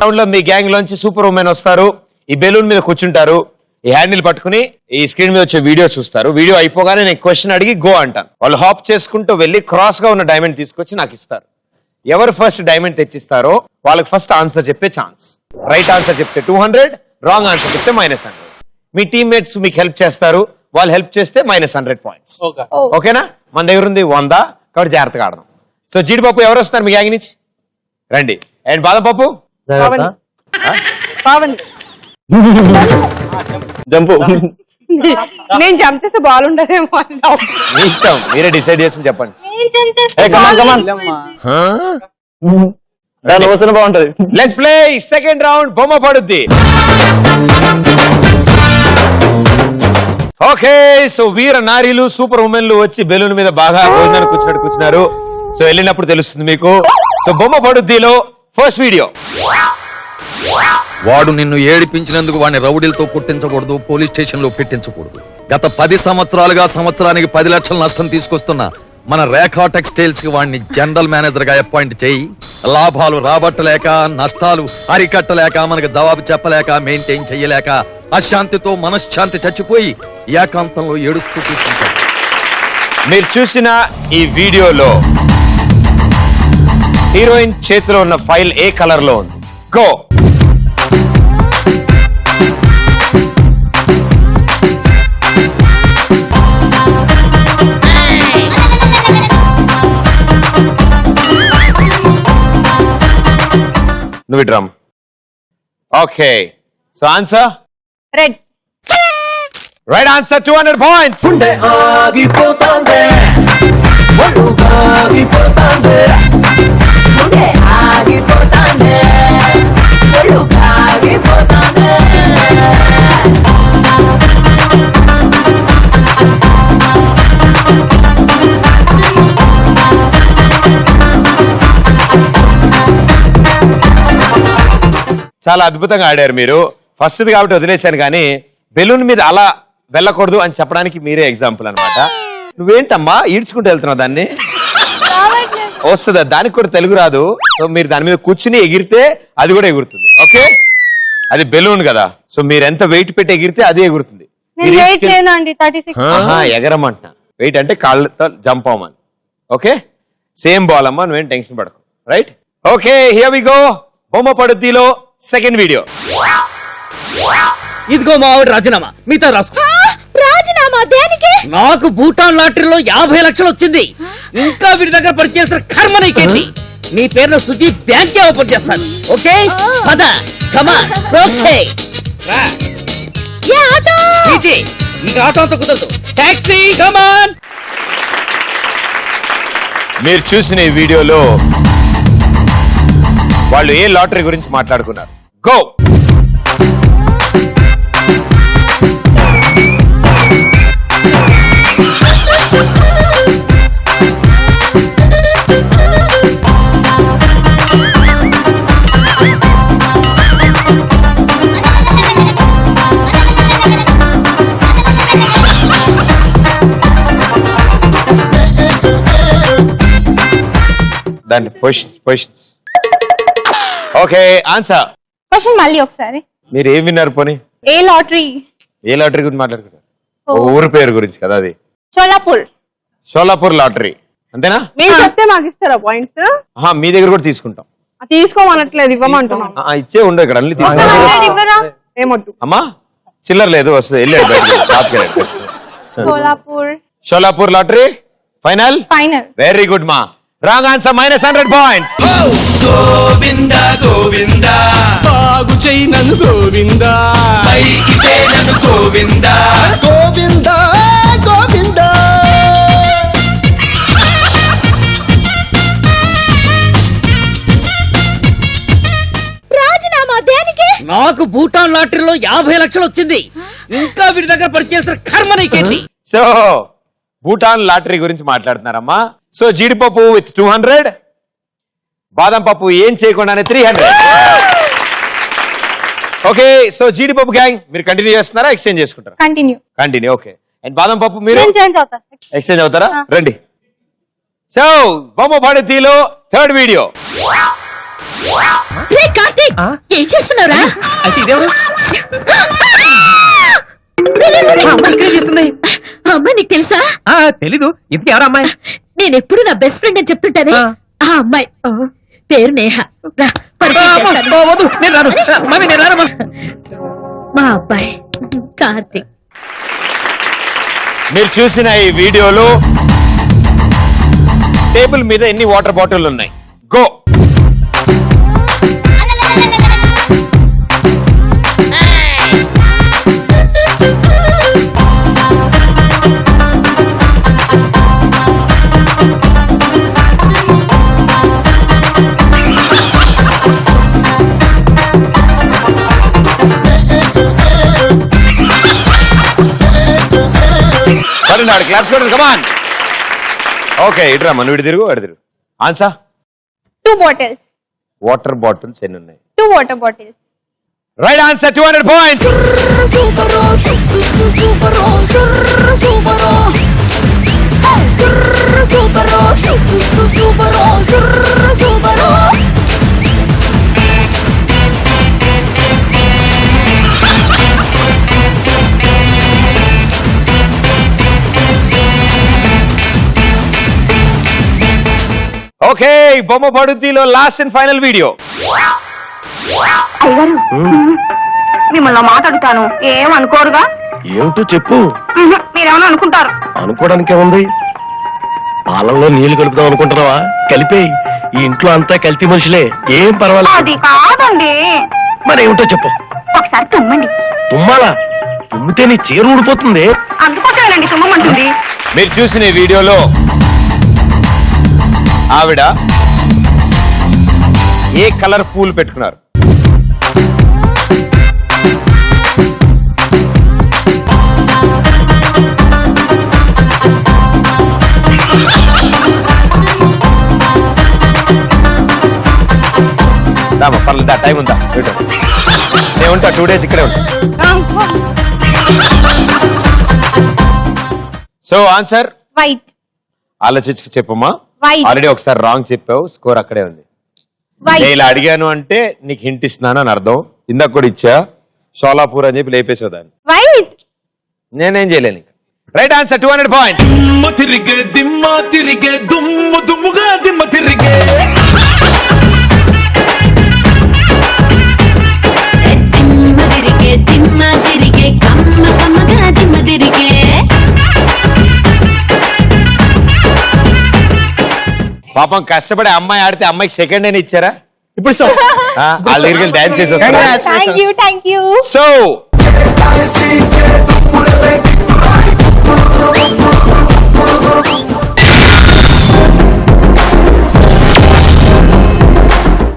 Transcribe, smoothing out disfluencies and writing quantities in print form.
Round లో మీ gang లోంచి super women వస్తారు. ఈ బెలూన్ మీద కూర్చుంటారు. ఈ హ్యాండిల్ పట్టుకుని ఈ స్క్రీన్ మీద వచ్చే వీడియో చూస్తారు. వీడియో అయిపోగానే నేను క్వశ్చన్ అడిగి గో అంటాను. వాళ్ళు హాప్ చేసుకుంటూ వెళ్ళి క్రాస్ గా ఉన్న డైమండ్ తీసుకొచ్చి నాకు ఇస్తారు. ఎవరు ఫస్ట్ డైమండ్ తెచ్చిస్తారో వాళ్ళకి ఫస్ట్ ఆన్సర్ చెప్పే ఛాన్స్. రైట్ ఆన్సర్ చెప్తే 200, రాంగ్ ఆన్సర్ చెప్తే -100. మీ టీమ్మేట్స్ మీకు హెల్ప్ చేస్తారు. వాళ్ళు హెల్ప్ చేస్తే -100 పాయింట్స్. ఓకేనా? మన దగ్గర ఉంది 100, కాబట్టి జాగ్రత్తగా ఆడదాం. సో జీడిపప్పు ఎవరు వస్తారు మీ గ్యాంగ్ నుంచి? రండి. అండ్ బాదం పప్పు జంపు. నేను జంప్ చేస్తే బాగుండదేమో. మీ ఇష్టం, మీరే డిసైడ్ చేసి చెప్పండి. బాగుంటది. Let's play second round. బొమ్మ పడుద్ది. ఓకే, సో వీర నారీలు సూపర్ ఉమెన్లు వచ్చి బెలూన్ మీద బాగా భోజనానికి కూర్చున్నారు. సో వెళ్ళినప్పుడు తెలుస్తుంది మీకు. సో బొమ్మ పడుద్దిలో ఫస్ట్ వీడియో. వాడు నిన్ను ఏడిపించినందుకు వాడిని రౌడీలతో కొట్టించకూడదు, పోలీస్ స్టేషన్ లో పెట్టించకూడదు. గత 10 సంవత్సరాలుగా సంవత్సరానికి 10 లక్షల నష్టం తీసుకొస్తున్న మన రేఖా టెక్స్టైల్స్ కి వాడిని జనరల్ మేనేజర్ గా అపాయింట్ చేయి. లాభాలు రాబట్టలేక, నష్టాలు అరికట్టలేక, మనకు జవాబు చెప్పలేక, మెయింటైన్ చెయ్యలేక అశాంతితో మనశ్శాంతి చచ్చిపోయి ఏకాంతంలో ఏడుస్తూ తీసుకుంటారు. మీరు చూసిన ఈ వీడియోలో హీరోయిన్ చేతిలో ఉన్న ఫైల్ ఏ కలర్ లో ఉంది? గో. నువ్వు drum. Okay, so answer red. Right answer, 200 points. చాలా అద్భుతంగా ఆడారు మీరు. ఫస్ట్ కాబట్టి వదిలేశాను, కానీ బెలూన్ మీద అలా వెళ్ళకూడదు అని చెప్పడానికి మీరే ఎగ్జాంపుల్ అన్నమాట. నువ్వేంటమ్మా ఈడ్చుకుంటూ వెళ్తున్నావు దాన్ని? వస్తుంది, దానికి కూడా తెలుగు రాదు. సో మీరు దాని మీద కూర్చుని ఎగిరితే అది కూడా ఎగురుతుంది. ఓకే, అది బెలూన్ కదా. సో మీరు ఎంత వెయిట్ పెట్టి ఎగిరితే అది ఎగురుతుంది. ఎగరమంటున్నా. వెయిట్ అంటే కాళ్ళతో జంప్ అవ్వమని. ఓకే, సేమ్ బాల్ అమ్మా, నువ్వేం టెన్షన్ పడకు. Right, okay, here we go. బొమ్మ పడుద్దిలో సెకండ్ వీడియో. ఇదిగో మా ఆవిడ రాజీనామా, మిగతా రాసుకో. రాజీనామా దేనికి? నాకు భూటాన్ లాటరీలో 50 లక్షలు వచ్చింది. ఇంకా వీడి దగ్గర పనిచేసిన కర్మ నీకేంటి? నీ పేరున సుజీ బ్యాంకే ఓపెన్ చేస్తాను. ఓకే, పద, కమాన్, ఓకే. ఇంకా ఆటోతో కుదరదు. టాక్సీ, కమాన్. మీరు చూసిన ఈ వీడియోలో వాళ్ళు ఏ లాటరీ గురించి మాట్లాడుకున్నారు? గో. దాన్ని పొజిషన్స్. Okay, answer. క్వశ్చన్ మళ్ళీ ఒకసారి. మీరు ఏం విన్నారు? పోనీ ఏ లాటరీ? ఏ లాటరీ గురించి మాట్లాడుకుంటారు? ఊరు పేరు గురించి కదా అది. షోలాపూర్. షోలాపూర్ లాటరీ అంతేనా? మీరు చెప్తే మాకు ఇస్తారా పాయింట్స్? మీ దగ్గర కూడా తీసుకుంటాం. తీసుకోమనట్లేదు, ఇవ్వమంటున్నాం. ఇచ్చే ఉండవు ఇక్కడ, అన్ని ఏమొద్దు అమ్మా. చిల్లర లేదు, వస్తుంది. వెళ్ళాడు Sholapur. Sholapur lottery final. Very good మా. Wrong answer, -100 points. Govinda Govinda, బాగు చెయ్యి నన్ను గోవిందా, పైకి నన్ను గోవిందా, గోవిందా గోవిందా. రాజీనామా దేనికి? నాకు భూటాన్ లాటరీలో 50 లక్షలు వచ్చింది. ఇంకా వీడి దగ్గర పనిచేసిన కర్మ నీకేంటి? సో భూటాన్ లాటరీ గురించి మాట్లాడుతున్నారమ్మా. సో జీడిపప్పు విత్ 200, బాదం పప్పు ఏం చేయకుండానే 300. ఓకే, సో జీడిపప్పు గ్యాంగ్ మీరు కంటిన్యూ చేస్తున్నారా, ఎక్స్చేంజ్ చేసుకుంటారా? కంటిన్యూ. ఓకే, అండ్ బాదం పప్పు మీరు ఎక్స్చేంజ్ అవుతారా? రండి. సో బొమ్మ పడుతీలో థర్డ్ వీడియో. రే కార్తీక్ ఏం చేస్తున్నావురా అయితే ఇదేవరు అమ్మాయి నీకు తెలుసా తెలీదు ఇంతకీ ఎవరు అమ్మాయి నేను ఎప్పుడు నా బెస్ట్ ఫ్రెండ్ అని చెప్తుంటానే ఆ అమ్మాయి పేరు నేహ రా, పరిచయం చేస్తాను. వద్దు నేను రాను మమ్మీ నేను రాను మా అబ్బాయి కార్తీక్. మీరు చూసిన ఈ వీడియోలో టేబుల్ మీద ఎన్ని వాటర్ బాటిల్ ఉన్నాయి? గో. క్లాప్స్ కొడండి, కమాన్. ఓకే, ఇట్రా మన వీడి తిరుగు అడి తిరుగు. Answer 2 bottles. వాటర్ బాటిల్స్ ఎన్ని ఉన్నాయి? 2 water bottles. Right answer, 200 points. Okay, బొమ్మ పడుద్దిలో లాస్ట్ అండ్ ఫైనల్ వీడియో. అయ్యగారు మిమ్మల్ని మాట్లాడుతాను ఏమనుకోరుగా? ఏమిటో చెప్పు. మీరేమన్నా అనుకుంటారు? అనుకోవడానికి ఏముంది? పాలల్లో నీళ్లు కలుపుదాం అనుకుంటున్నావా? కలిపేయి. ఈ ఇంట్లో అంతా కల్తీ మనుషులే, ఏం పర్వాలేదు. అది కాదండి. మరి ఏమిటో చెప్పు. ఒకసారి తుమ్మండి. తుమ్మాలా? తుమ్మితే నీ చీర ఊడిపోతుంది. అందుకోసమేనండి తుమ్మంటుంది. మీరు చూసిన ఈ వీడియోలో ఆవిడ ఏ కలర్ పూలు పెట్టుకున్నారు? పర్లేదా, టైం ఉందా? నేను ఉంటా, 2 days ఇక్కడే ఉంటా. So answer white. ఆలోచించుకు చెప్పమ్మా. White. ఆల్రెడీ ఒకసారి రాంగ్ చెప్పావు, స్కోర్ అక్కడే ఉంది. నేను ఇలా అడిగాను అంటే నీకు హింట్ ఇస్తున్నాను అని అర్థం. ఇందాక కూడా ఇచ్చా, షోలాపూర్ అని చెప్పి లేపేసేదాన్ని. వైట్. నేనేం చేయలేను. Right answer, 200 points. దిమ్మ తిరిగే దుమ్ము దుమ్ముగా దిమ్మ తిరిగే దిమ్మ తిరిగే కమ్మ కమ్మగా దిమ్మ తిరిగే. పాపం కష్టపడి అమ్మాయి ఆడితే అమ్మాయికి సెకండ్ అని ఇచ్చారా? ఇప్పుడు వాళ్ళ దగ్గరికి డాన్స్ చేసి వస్తారు. Thank you. సో